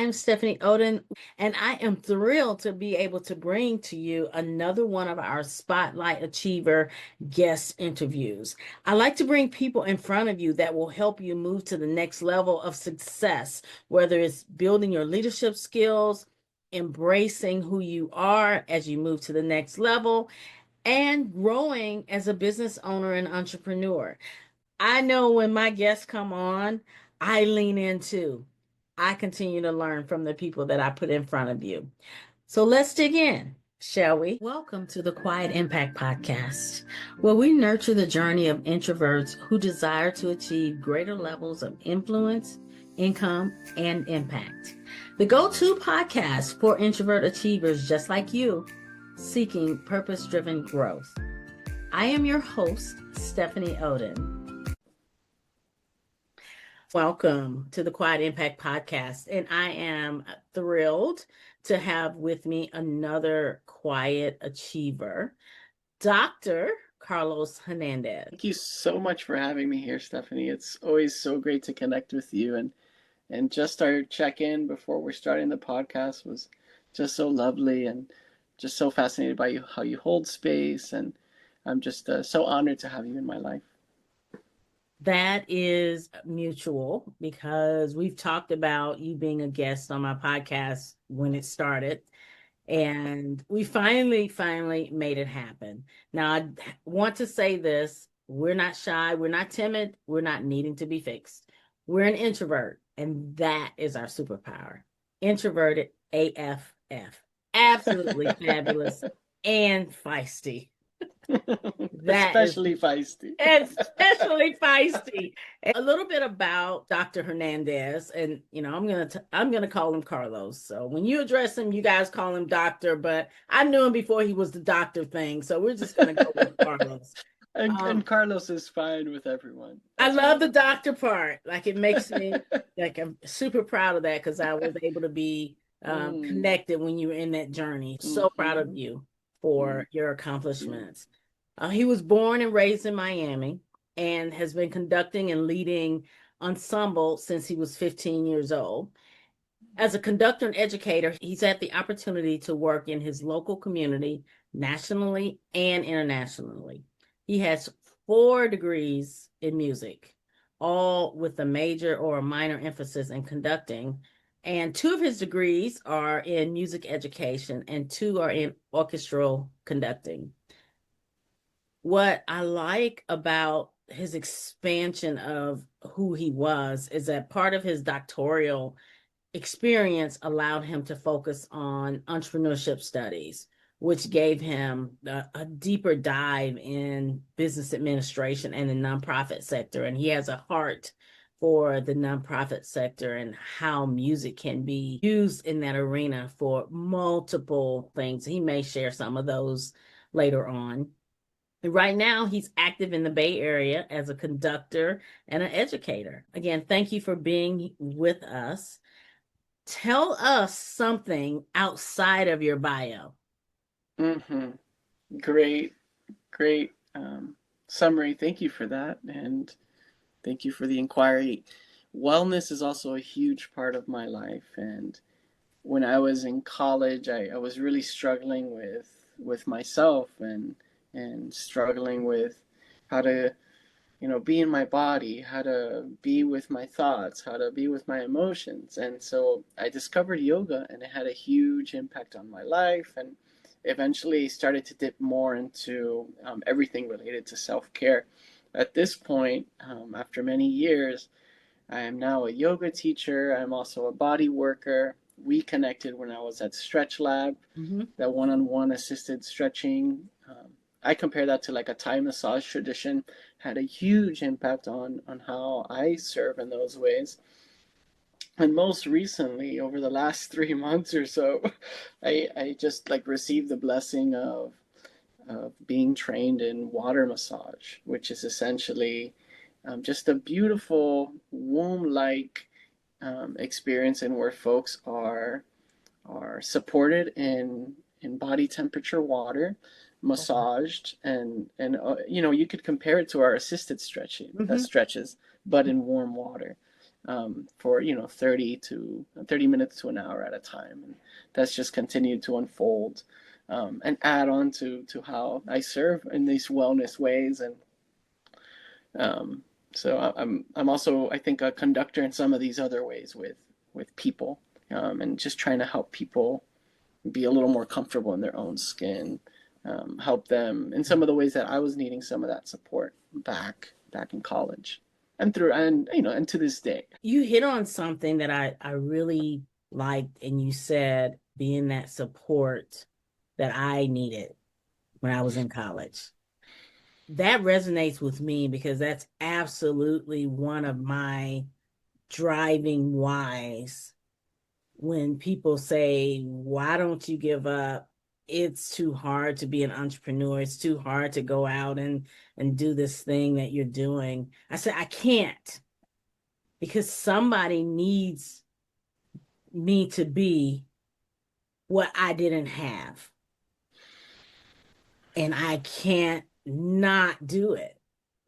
I'm Stephanie Oden, and I am thrilled to be able to bring to you another one of our Spotlight Achiever guest interviews. I like to bring people in front of you that will help you move to the next level of success, whether it's building your leadership skills, embracing who you are as you move to the next level, and growing as a business owner and entrepreneur. I know when my guests come on, I lean in too. I continue to learn from the people that I put in front of you. So let's dig in, shall we? Welcome to the Quiet Impact Podcast, where we nurture the journey of introverts who desire to achieve greater levels of influence, income, and impact. The go-to podcast for introvert achievers just like you, seeking purpose-driven growth. I am your host, Stephanie Oden. Welcome to the Quiet Impact Podcast. And I am thrilled to have with me another quiet achiever, Dr. Carlos Hernandez. Thank you so much for having me here, Stephanie. It's always so great to connect with you. And just our check-in before we're starting the podcast was just so lovely, and just so fascinated by you, how you hold space. And I'm just so honored to have you in my life. That is mutual because we've talked about you being a guest on my podcast when it started, and we finally made it happen. Now, I want to say this: we're not shy, we're not timid, we're not needing to be fixed. We're an introvert, and that is our superpower. Introverted AFF. Absolutely fabulous and feisty. Especially feisty. Especially feisty. A little bit about Dr. Hernandez, and I'm gonna call him Carlos. So when you address him, you guys call him Doctor, but I knew him before he was the doctor thing, so we're just gonna go with Carlos. And Carlos is fine with everyone. I love the doctor part. Like, it makes me like, I'm super proud of that because I was able to be connected when you were in that journey. So proud of you for your accomplishments. He was born and raised in Miami and has been conducting and leading ensemble since he was 15 years old. As a conductor and educator, he's had the opportunity to work in his local community, nationally and internationally. He has 4 degrees in music, all with a major or a minor emphasis in conducting. And 2 of his degrees are in music education and 2 are in orchestral conducting. What I like about his expansion of who he was is that part of his doctoral experience allowed him to focus on entrepreneurship studies, which gave him a deeper dive in business administration and the nonprofit sector. And he has a heart for the nonprofit sector and how music can be used in that arena for multiple things. He may share some of those later on. Right now, he's active in the Bay Area as a conductor and an educator. Again, thank you for being with us. Tell us something outside of your bio. Great summary. Thank you for that, and thank you for the inquiry. Wellness is also a huge part of my life, and when I was in college, I was really struggling with myself and struggling with how to be in my body, how to be with my thoughts, how to be with my emotions. And so I discovered yoga, and it had a huge impact on my life, and eventually started to dip more into everything related to self-care. At this point, after many years, I am now a yoga teacher. I'm also a body worker. We connected when I was at Stretch Lab, that one-on-one assisted stretching. I compare that to like a Thai massage tradition, had a huge impact on how I serve in those ways. And most recently, over the last 3 months or so, I just like received the blessing of being trained in water massage, which is essentially just a beautiful womb-like experience, in where folks are supported in body temperature water, massaged, and you could compare it to our assisted stretches, but in warm water. for 30 minutes to an hour at a time, and that's just continued to unfold and add on to how I serve in these wellness ways. And um, so I'm also, I think, a conductor in some of these other ways with people, and just trying to help people be a little more comfortable in their own skin, help them in some of the ways that I was needing some of that support back in college, and through and to this day. You hit on something that I really liked, and you said being that support that I needed when I was in college. That resonates with me because that's absolutely one of my driving whys when people say, why don't you give up? It's too hard to be an entrepreneur. It's too hard to go out and do this thing that you're doing. I said, I can't, because somebody needs me to be what I didn't have. And I can't not do it.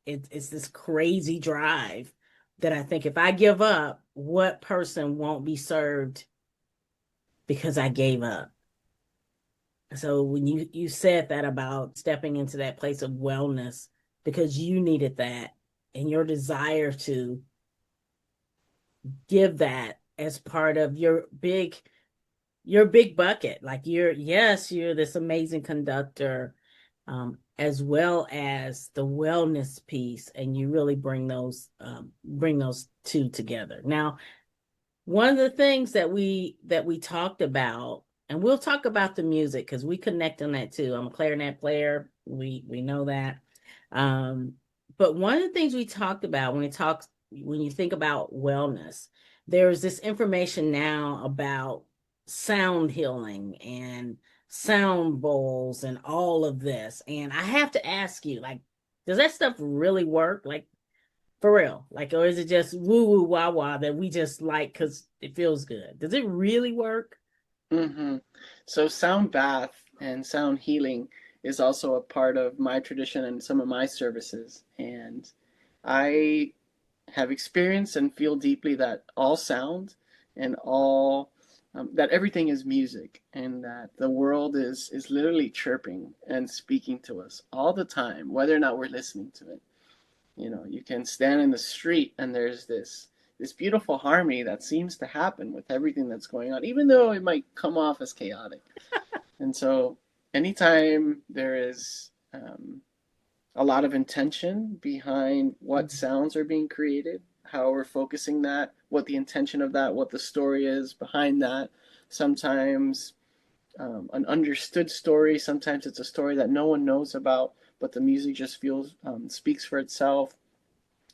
It's this crazy drive that I think if I give up, what person won't be served because I gave up? So when you said that about stepping into that place of wellness because you needed that, and your desire to give that as part of your big bucket, like you're this amazing conductor, as well as the wellness piece, and you really bring those two together. Now, one of the things that we talked about, and we'll talk about the music because we connect on that too. I'm a clarinet player. We know that. Um, but one of the things we talked about when you think about wellness, there's this information now about sound healing and sound bowls and all of this. And I have to ask you, like, does that stuff really work? Like, for real? Like, or is it just woo woo wah wah that we just like because it feels good? Does it really work? Mm-hmm. So sound bath and sound healing is also a part of my tradition and some of my services. And I have experienced and feel deeply that all sound and all that everything is music, and that the world is literally chirping and speaking to us all the time, whether or not we're listening to it. You can stand in the street and there's this beautiful harmony that seems to happen with everything that's going on, even though it might come off as chaotic. And so, anytime there is a lot of intention behind what sounds are being created, how we're focusing that, what the intention of that, what the story is behind that. Sometimes an understood story, sometimes it's a story that no one knows about, but the music just feels speaks for itself.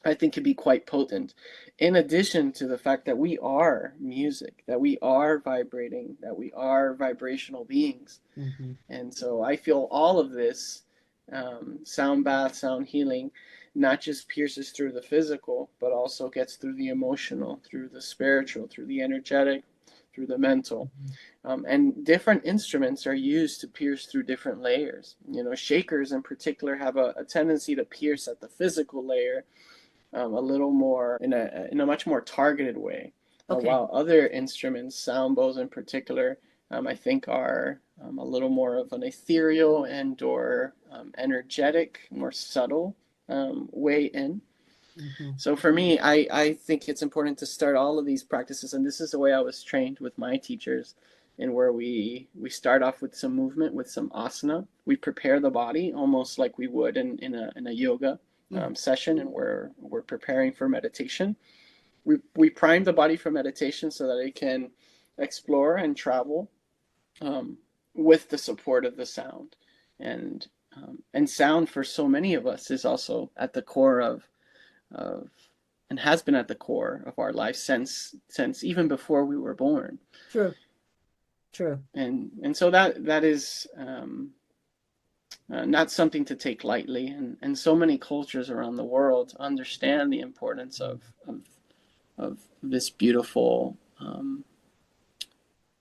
I think can be quite potent. In addition to the fact that we are music, that we are vibrating, that we are vibrational beings. Mm-hmm. And so I feel all of this sound bath, sound healing, not just pierces through the physical, but also gets through the emotional, through the spiritual, through the energetic, through the mental. And different instruments are used to pierce through different layers. Shakers in particular have a tendency to pierce at the physical layer a little more in a much more targeted way. Okay. While other instruments, sound bows in particular, I think are a little more of an ethereal and or energetic, more subtle way in. Mm-hmm. So for me, I think it's important to start all of these practices, and this is the way I was trained with my teachers, in where we start off with some movement, with some asana. We prepare the body almost like we would in a yoga session, and we're preparing for meditation. We prime the body for meditation so that it can explore and travel with the support of the sound, and and sound for so many of us is also at the core of and has been at the core of our life since even before we were born. True. True. And so that is not something to take lightly, and so many cultures around the world understand the importance of this beautiful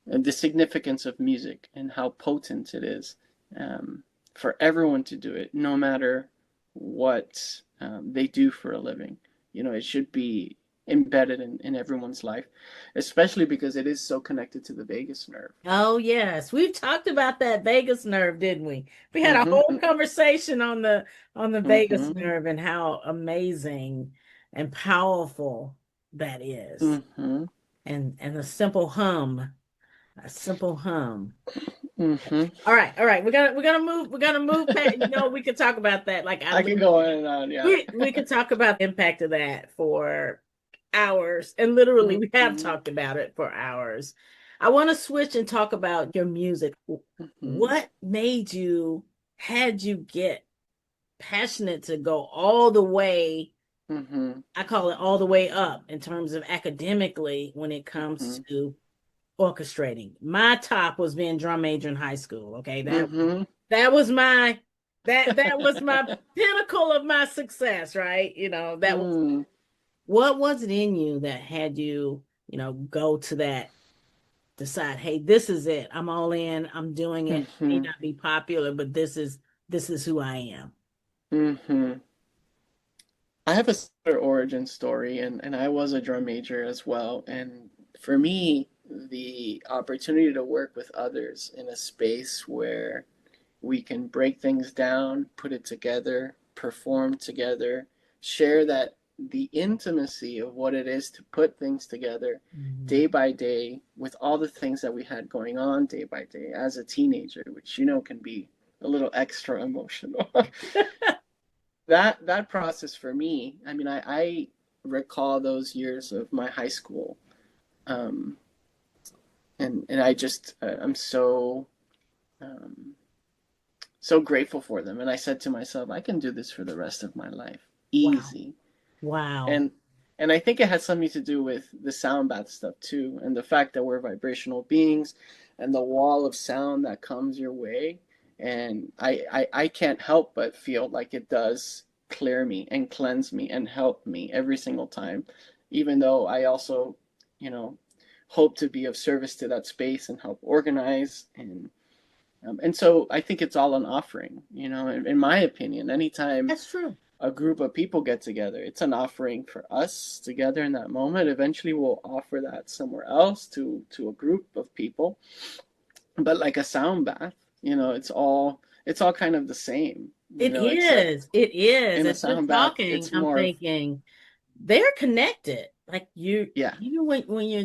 the significance of music and how potent it is for everyone to do it, no matter what they do for a living. It should be embedded in everyone's life, especially because it is so connected to the vagus nerve. Oh yes, we've talked about that vagus nerve, didn't we? We had a whole Mm-hmm, conversation on the vagus mm-hmm, nerve and how amazing and powerful that is. mm-hmm, And a simple hum. mm-hmm. All right. We're gonna move past, we could talk about that. Like I I can literally go on and on, yeah. we could talk about the impact of that for hours. And literally we have Mm-hmm, talked about it for hours. I want to switch and talk about your music. mm-hmm, What made you had you get passionate to go all the way, mm-hmm, I call it all the way up in terms of academically when it comes mm-hmm, to orchestrating? My top was being drum major in high school. Okay. mm-hmm. That was my that was my pinnacle of my success, right? That was Mm, what was it in you that had you, go to that, decide, hey, this is it. I'm all in. I'm doing it. May mm-hmm, not be popular, but this is who I am. mm-hmm. I have a similar origin story, and I was a drum major as well. And for me, the opportunity to work with others in a space where we can break things down, put it together, perform together, share that the intimacy of what it is to put things together Mhm. day by day with all the things that we had going on day by day as a teenager, which can be a little extra emotional. That process for me, I mean, I recall those years of my high school, um, and I just I'm um, so grateful for them. And I said to myself, I can do this for the rest of my life, Wow. easy. Wow. And and I think it has something to do with the sound bath stuff too, and the fact that we're vibrational beings, and the wall of sound that comes your way. And I can't help but feel like it does clear me and cleanse me and help me every single time, even though I also, you know, hope to be of service to that space and help organize and so I think it's all an offering, in my opinion. Anytime That's true. a group of people get together, it's an offering for us together in that moment. Eventually, we'll offer that somewhere else to a group of people. But like a sound bath, it's all kind of the same, It except is. It is. in a As you're sound bath, talking, it's I'm more of thinking they're connected. Like yeah. even when you're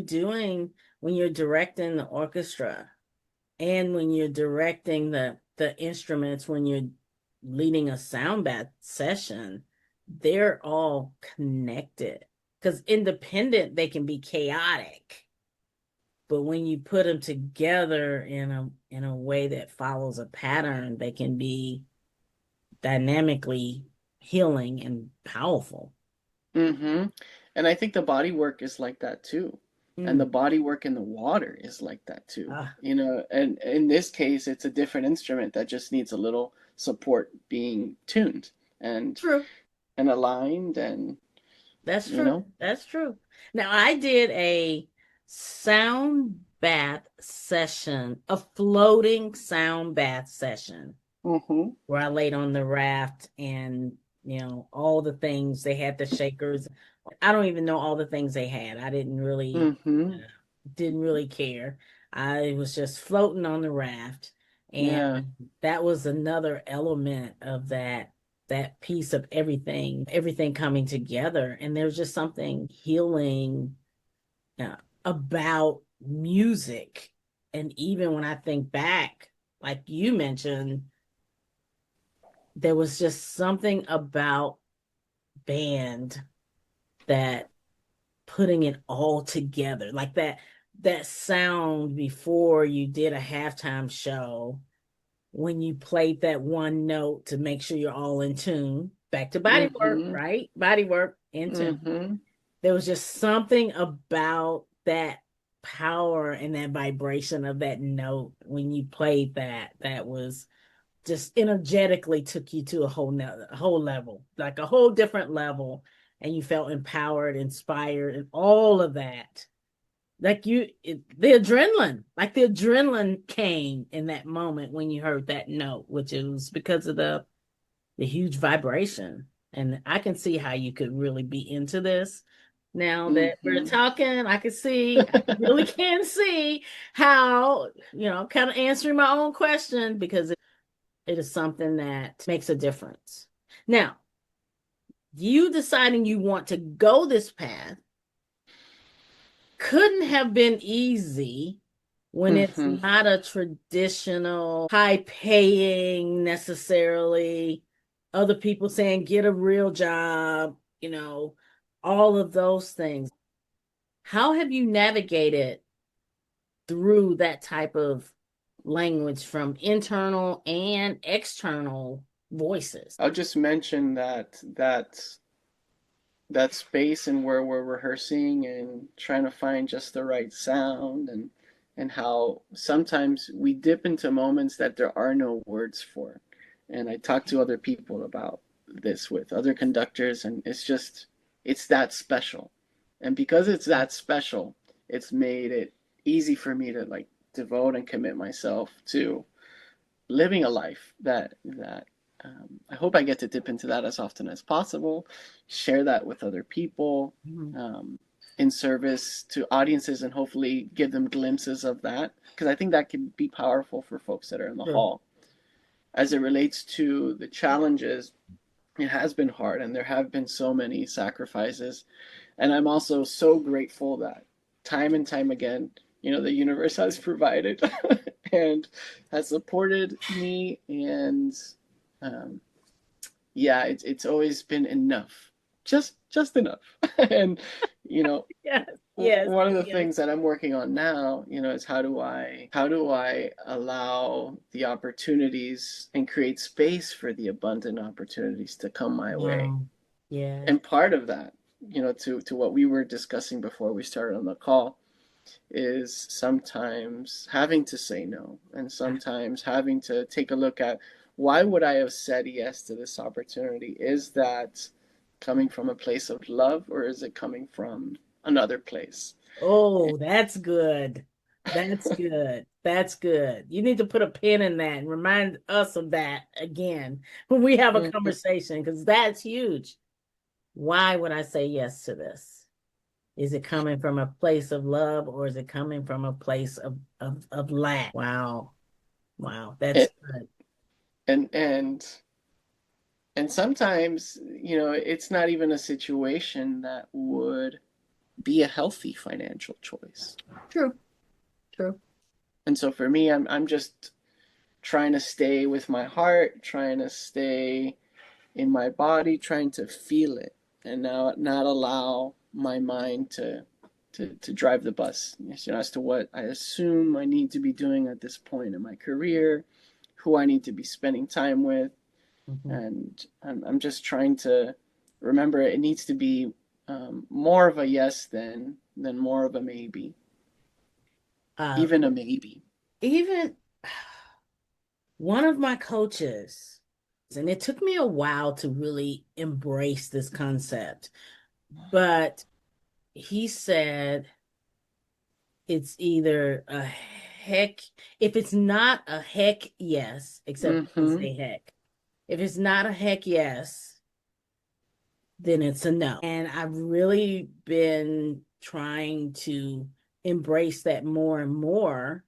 directing the orchestra and when you're directing the instruments, when you're leading a sound bath session, they're all connected. Because independent, they can be chaotic. But when you put them together in a way that follows a pattern, they can be dynamically healing and powerful. Mm-hmm. And I think the body work is like that too. And the Mm. body work in the water is like that too. Ah, And in this case, it's a different instrument that just needs a little support being tuned and true. and aligned and That's you true. know. That's true. Now, I did a sound bath session, a floating sound bath session Mm-hmm. where I laid on the raft and, all the things they had, the shakers. I don't even know all the things they had. I Mm-hmm. didn't really care. I was just floating on the raft. Yeah. And that was another element of that piece of everything coming together. And there's just something healing uh, about music. And even when I think back, like you mentioned, there was just something about band that putting it all together, like that sound before you did a halftime show when you played that one note to make sure you're all in tune. Back to body work, Mm-hmm. right? Body work in tune. Mm-hmm. There was just something about that power and that vibration of that note when you played that was just energetically took you to a whole level, like a whole different level, and you felt empowered, inspired, and all of that. The adrenaline came in that moment when you heard that note, which it was because of the huge vibration. And I can see how you could really be into this Now that we're talking, I really can see how, kind of answering my own question because it is something that makes a difference. Now, you deciding you want to go this path couldn't have been easy when it's not a traditional high paying necessarily, other people saying get a real job, all of those things. How have you navigated through that type of language from internal and external voices? I'll just mention that space and where we're rehearsing and trying to find just the right sound, and how sometimes we dip into moments that there are no words for. And I talk to other people about this with other conductors, and it's that special. And because it's that special, it's made it easy for me to like devote and commit myself to living a life that I hope I get to dip into that as often as possible, share that with other people, in service to audiences, and hopefully give them glimpses of that, because I think that can be powerful for folks that are in the hall. As it relates to the challenges, it has been hard, and there have been so many sacrifices, and I'm also so grateful that time and time again, the universe has provided and has supported me, and yeah, it's always been enough, just enough. And Yes, yes, one of the things that I'm working on now, is how do I allow the opportunities and create space for the abundant opportunities to come my way. Yeah. And part of that, to what we were discussing before we started on the call, is sometimes having to say no, and sometimes having to take a look at, why would I have said yes to this opportunity? Is that coming from a place of love, or is it coming from another place? Oh, that's good. That's good. That's good. You need to put a pin in that and remind us of that again when we have a conversation, because that's huge. Why would I say yes to this? Is it coming from a place of love, or is it coming from a place of lack? Wow. Wow. That's good. And sometimes, it's not even a situation that would be a healthy financial choice. True. True. And so for me, I'm just trying to stay with my heart, trying to stay in my body, trying to feel it, and now not allow my mind to drive the bus, as to what I assume I need to be doing at this point in my career, who I need to be spending time with. And I'm just trying to remember, it needs to be more of a yes than more of a maybe. Even a maybe. Even one of my coaches, and it took me a while to really embrace this concept, but he said it's either a heck, if it's not a heck yes, except say heck. If it's not a heck yes, then it's a no. And I've really been trying to embrace that more and more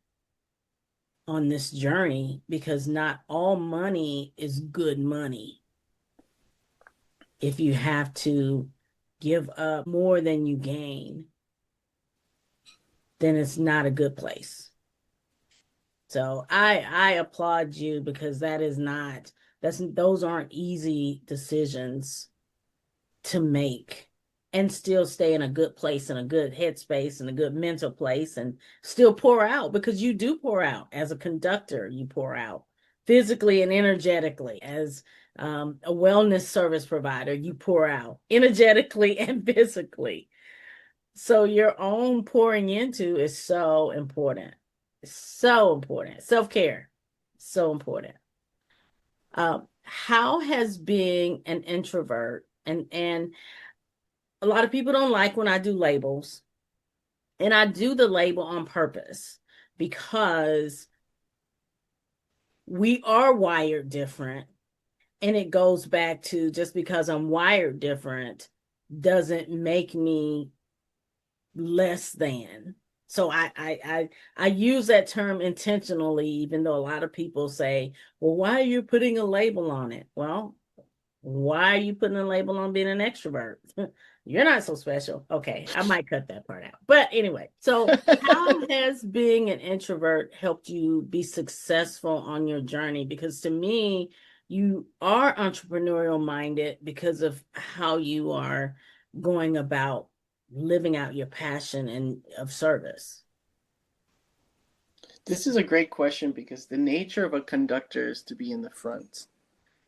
on this journey, because not all money is good money. If you have to give up more than you gain, then it's not a good place. So I applaud you, because those aren't easy decisions to make, and still stay in a good place, and a good headspace, and a good mental place, and still pour out, because you do pour out as a conductor. You pour out physically and energetically. As a wellness service provider, you pour out energetically and physically. So your own pouring into is so important. It's so important. Self-care, so important. How has being an introvert, and a lot of people don't like when I do labels, and I do the label on purpose, because we are wired different, and it goes back to, just because I'm wired different doesn't make me less than. So I use that term intentionally, even though a lot of people say, well, why are you putting a label on it? Well, why are you putting a label on being an extrovert? You're not so special. Okay, I might cut that part out. But anyway, so how has being an introvert helped you be successful on your journey? Because to me, you are entrepreneurial minded because of how you are going about living out your passion and of service. This is a great question because the nature of a conductor is to be in the front.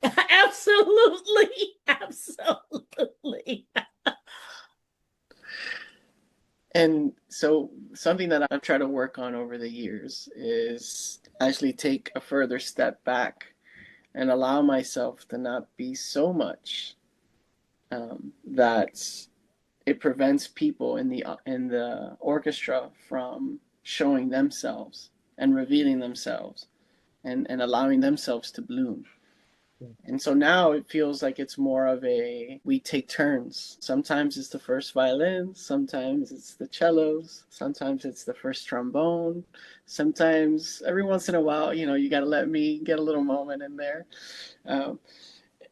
Absolutely. Absolutely. And so, something that I've tried to work on over the years is actually take a further step back and allow myself to not be so much that it prevents people in the orchestra from showing themselves and revealing themselves and allowing themselves to bloom. And so now it feels like it's more of a we take turns. Sometimes it's the first violin, sometimes it's the cellos, sometimes it's the first trombone, sometimes every once in a while, you got to let me get a little moment in there. Um,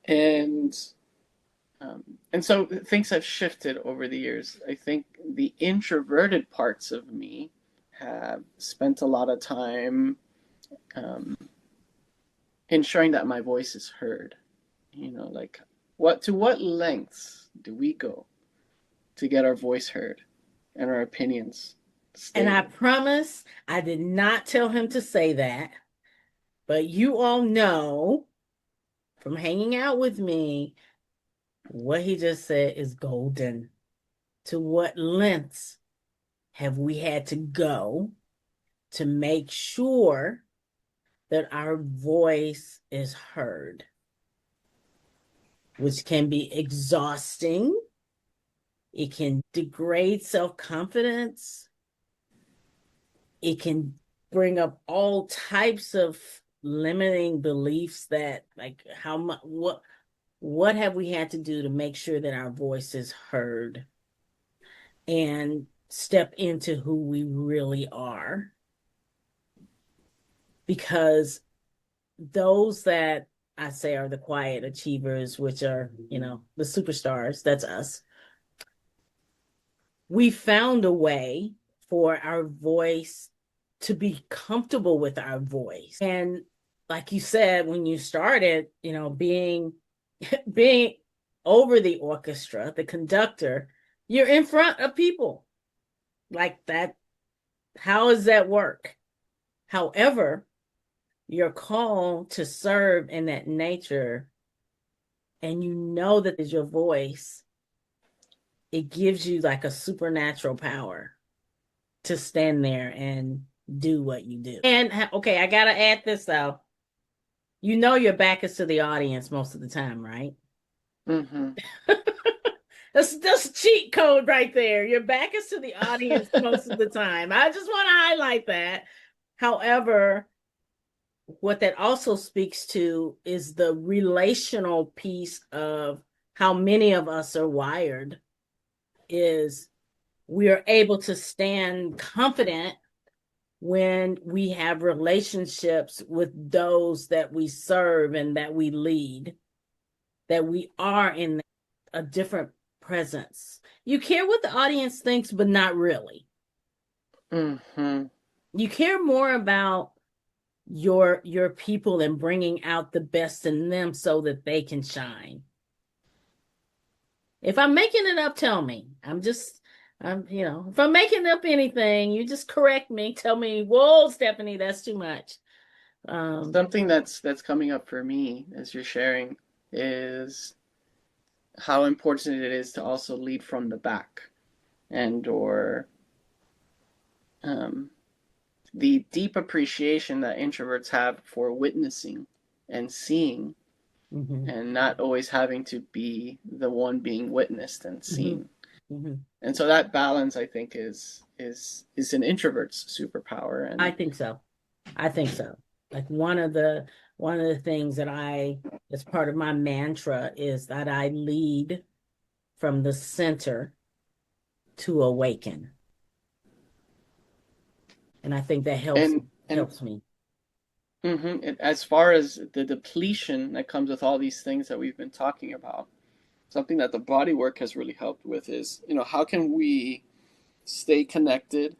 and and so things have shifted over the years. I think the introverted parts of me have spent a lot of time um, ensuring that my voice is heard. Like what lengths do we go to get our voice heard and our opinions And I stated? promise I did not tell him to say that, but you all know from hanging out with me, what he just said is golden. To what lengths have we had to go to make sure that our voice is heard, which can be exhausting. It can degrade self confidence. It can bring up all types of limiting beliefs that, like, how much, what have we had to do to make sure that our voice is heard and step into who we really are? Because those that I say are the quiet achievers, which are, the superstars, that's us. We found a way for our voice to be comfortable with our voice. And like you said, when you started, being over the orchestra, the conductor, you're in front of people like that. How does that work? However, your call to serve in that nature, and you know that is your voice, it gives you like a supernatural power to stand there and do what you do. And okay, I gotta add this though. You know your back is to the audience most of the time, right? Mm-hmm. That's a cheat code right there. Your back is to the audience most of the time. I just want to highlight that. However, what that also speaks to is the relational piece of how many of us are wired is we are able to stand confident when we have relationships with those that we serve and that we lead, that we are in a different presence. You care what the audience thinks, but not really. Mm-hmm. You care more about your people and bringing out the best in them so that they can shine. If I'm making it up, tell me. If I'm making up anything, you just correct me. Tell me, whoa, Stephanie, that's too much. Something that's coming up for me as you're sharing is how important it is to also lead from the back and or um, the deep appreciation that introverts have for witnessing and seeing mm-hmm, and not always having to be the one being witnessed and mm-hmm, seen. mm-hmm. And so that balance I think is an introvert's superpower. I And think so. I think so. Like one of the things that as part of my mantra is that I lead from the center to awaken. And I think that And helps me. and as far as the depletion that comes with all these things that we've been talking about, something that the body work has really helped with is, how can we stay connected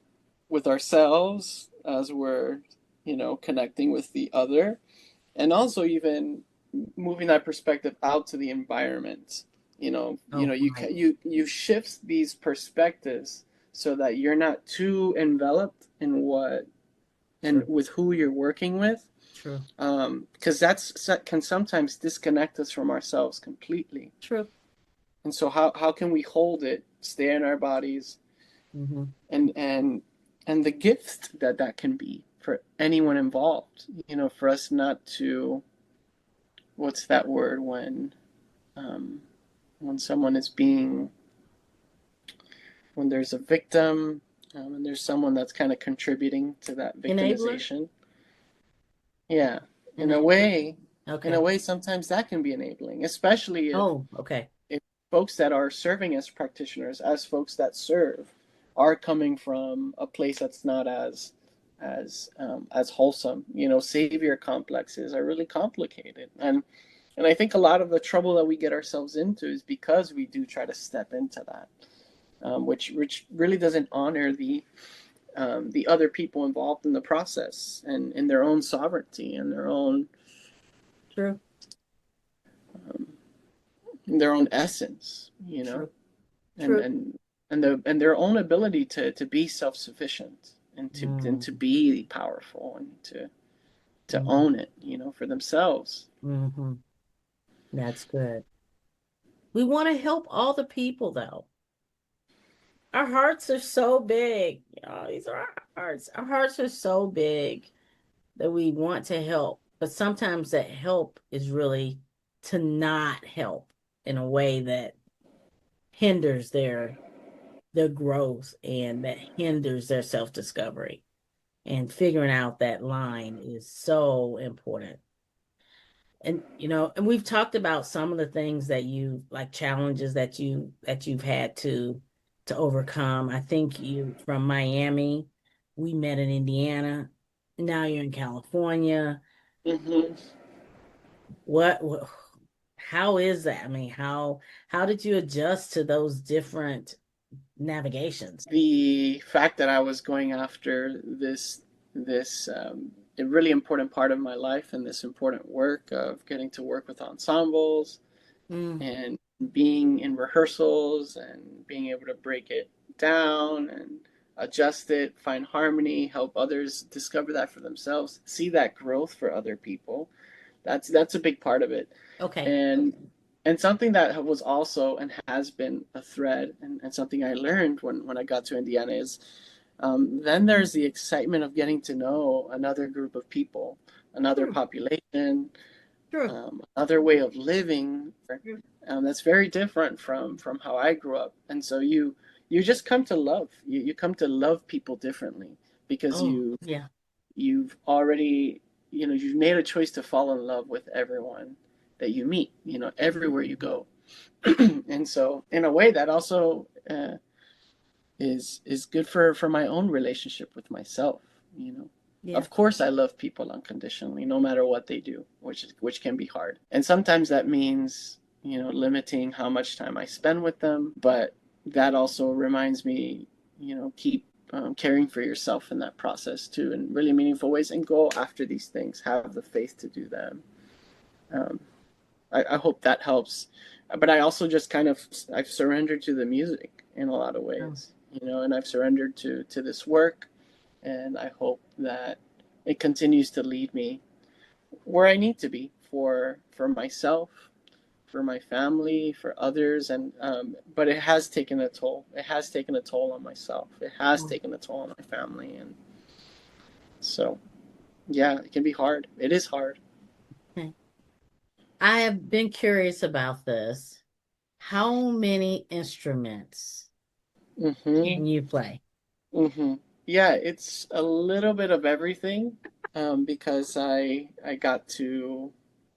with ourselves as we're, connecting with the other, and also even moving that perspective out to the environment. Oh, You right. you shift these perspectives so that you're not too enveloped in what and True. with who you're working with, True. because that's can sometimes disconnect us from ourselves completely. True. And so how can we hold it, stay in our bodies, Hmm. and and the gift that that can be for anyone involved, for us not to, what's that word, um, when someone is being, when there's a victim, and there's someone that's kind of contributing to that Enabler? victimization. Yeah, in a Enabler. way, in a Okay. way, sometimes that can be enabling, especially Oh, okay. if folks that are serving as practitioners, as folks that serve, are coming from a place that's not as wholesome. Savior complexes are really complicated, and I think a lot of the trouble that we get ourselves into is because we do try to step into that, which really doesn't honor the other people involved in the process and in their own sovereignty and True. um, their own essence, True. and True. and their own ability to be self sufficient and to Mm-hmm. be powerful and to own it, for themselves. Mm-hmm. That's good. We want to help all the people, though. Our hearts are so big. These are our hearts. Our hearts are so big that we want to help. But sometimes that help is really to not help in a way that hinders their growth and that hinders their self-discovery. And figuring out that line is so important. And and we've talked about some of the things that you like, challenges that you've had to overcome. I think you from Miami, we met in Indiana. Now you're in California. Hmm. What how is that? I mean, how did you adjust to those different navigations? The fact that I was going after this a really important part of my life and this important work of getting to work with ensembles Mm, and being in rehearsals and being able to break it down and adjust it, find harmony, help others discover that for themselves, see that growth for other people. That's a big part of it. okay. And something that was also and has been a thread, and something I learned when I got to Indiana is, then there's the excitement of getting to know another group of people, another True, population, true, another way of living, true. that's very different from how I grew up. And so you just come to love. You come to love people differently because Oh, yeah. you've already, you've made a choice to fall in love with everyone that you meet, everywhere you go. And so in a way that also is good for my own relationship with myself. Yeah. Of course I love people unconditionally no matter what they do, which can be hard, and sometimes that means, limiting how much time I spend with them, but that also reminds me, keep caring for yourself in that process too in really meaningful ways, and go after these things, have the faith to do them. um, I hope that helps. But I also just kind of, I've surrendered to the music in a lot of Oh, ways, and I've surrendered to this work, and I hope that it continues to lead me where I need to be for myself, for my family, for others, and but it has taken a toll. It has taken a toll on myself. It has oh, taken a toll on my family, and so yeah, it can be hard. It is hard. okay. I have been curious about this. How many instruments Mm-hmm. can you play? Mm-hmm. Yeah, it's a little bit of everything, because I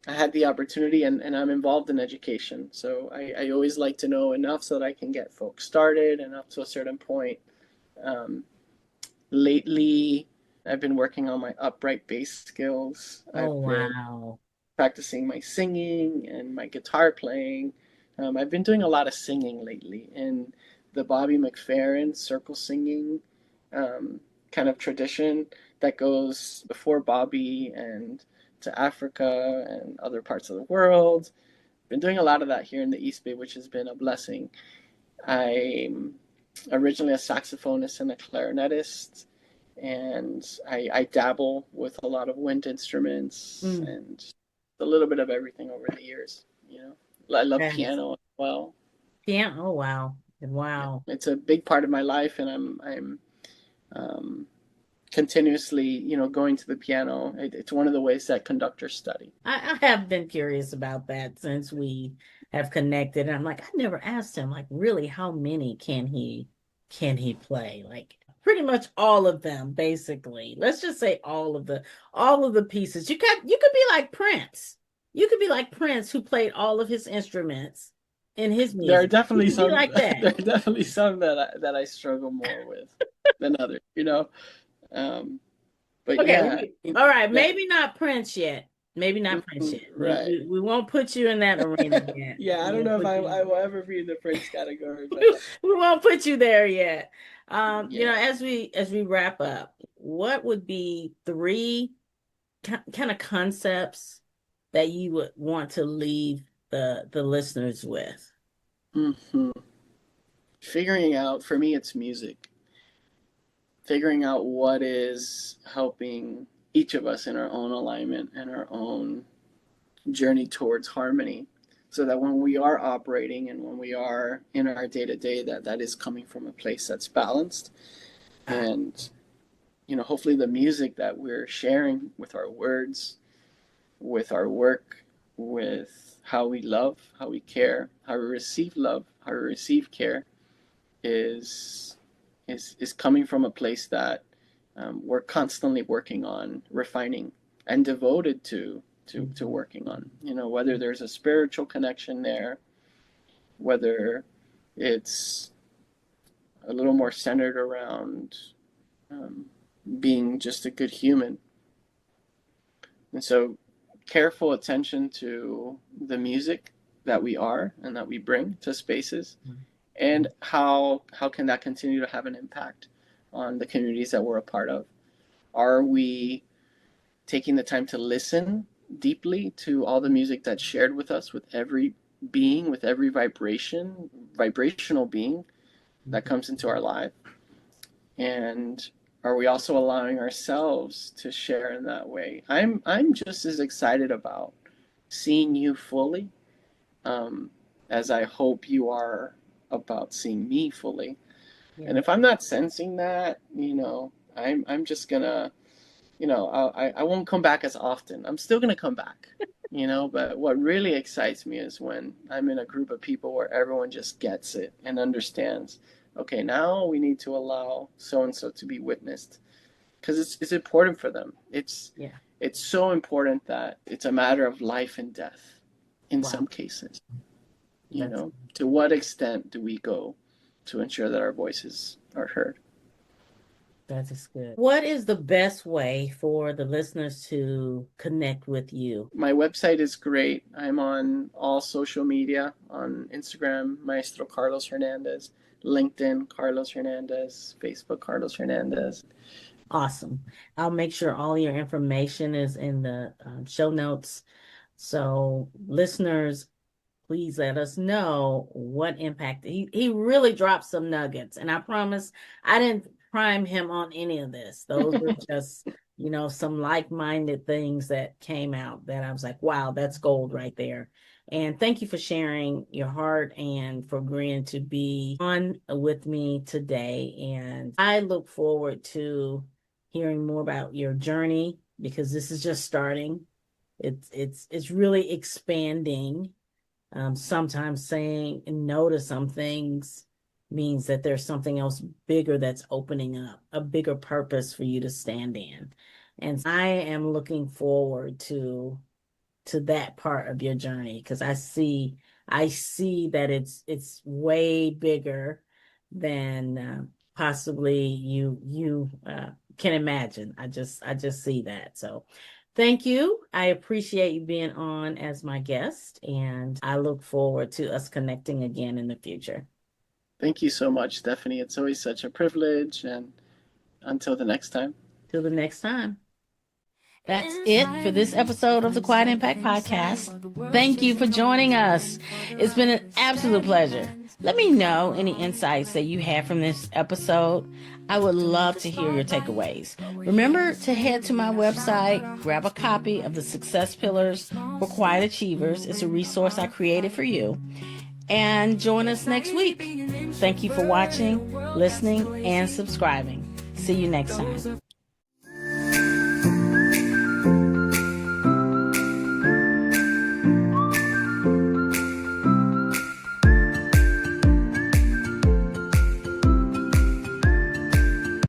had the opportunity, and I'm involved in education. So I always like to know enough so that I can get folks started and up to a certain point. Um, Lately, I've been working on my upright bass skills. Oh, I've been wow. practicing my singing and my guitar playing. I've been doing a lot of singing lately in the Bobby McFerrin circle singing kind of tradition that goes before Bobby and to Africa and other parts of the world. Been doing a lot of that here in the East Bay, which has been a blessing. I'm originally a saxophonist and a clarinetist, and I dabble with a lot of wind instruments Mm, and a little bit of everything over the years. You know, I love that is, piano as well. yeah. Oh, wow. Yeah, Wow. it's a big part of my life, and I'm um, continuously, going to the piano. It's one of the ways that conductors study. I have been curious about that since we have connected. And I'm like, I never asked him, like, really, how many can he play? Like pretty much all of them, basically. Let's just say all of the pieces. You could be like Prince. You could be like Prince who played all of his instruments in his There are music. You definitely could be some. like that. There are definitely some that I struggle more with than others. Um, but Okay, yeah, all right, that, maybe not Prince yet. Maybe not Prince yet. We, right. we we won't put you in that arena yet. Yeah, I We don't won't know if put you. I will ever be in the Prince category, but We won't put you there yet. yeah. As we wrap up, what would be three kind of concepts that you would want to leave the listeners with? hmm Figuring out, for me, it's music. Figuring out what is helping each of us in our own alignment and our own journey towards harmony, so that when we are operating and when we are in our day to day, that is coming from a place that's balanced. Ah, And hopefully the music that we're sharing with our words, with our work, with how we love, how we care, how we receive love, how we receive care, is is coming from a place that we're constantly working on refining and devoted to mhm. working on. Whether there's a spiritual connection there, whether it's a little more centered around um, being just a good human. And so, careful attention to the music that we are and that we bring to spaces, and how can that continue to have an impact on the communities that we're a part of. Are we taking the time to listen deeply to all the music that's shared with us, with every being, with every vibrational being that comes into our life? And are we also allowing ourselves to share in that way? I'm just as excited about seeing you fully, um, as I hope you are about seeing me fully. And Yeah. if I'm not sensing that, I'm just gonna, I won't come back as often. I'm still gonna come back, but what really excites me is when I'm in a group of people where everyone just gets it and understands. Okay, now we need to allow so and so to be witnessed, because it's important for them. Yeah. It's so important that it's a matter of life and death in Wow. some cases. That's To what extent do we go to ensure that our voices are heard? that is good. What is the best way for the listeners to connect with you? My website is great. I'm on all social media, on Instagram, Maestro Carlos Hernandez, LinkedIn, Carlos Hernandez, Facebook, Carlos Hernandez. Awesome. I'll make sure all your information is in the show notes. So, listeners, please let us know what impact he really dropped some nuggets. And I promise I didn't prime him on any of this. Those were just, some like-minded things that came out that I was like, wow, that's gold right there. And thank you for sharing your heart and for agreeing to be on with me today. And I look forward to hearing more about your journey because this is just starting. It's really expanding. Sometimes saying no to some things means that there's something else bigger that's opening up, a bigger purpose for you to stand in. And I am looking forward to that part of your journey because I see that it's way bigger than possibly you can imagine. I just see that. So thank you. I appreciate you being on as my guest, and I look forward to us connecting again in the future. Thank you so much, Stephanie. It's always such a privilege, and until the next time. Till the next time. That's it for this episode of the Quiet Impact Podcast. Thank you for joining us. It's been an absolute pleasure. Let me know any insights that you had from this episode. I would love to hear your takeaways. Remember to head to my website, grab a copy of the Success Pillars for Quiet Achievers. It's a resource I created for you. And join us next week. Thank you for watching, listening, and subscribing. See you next time.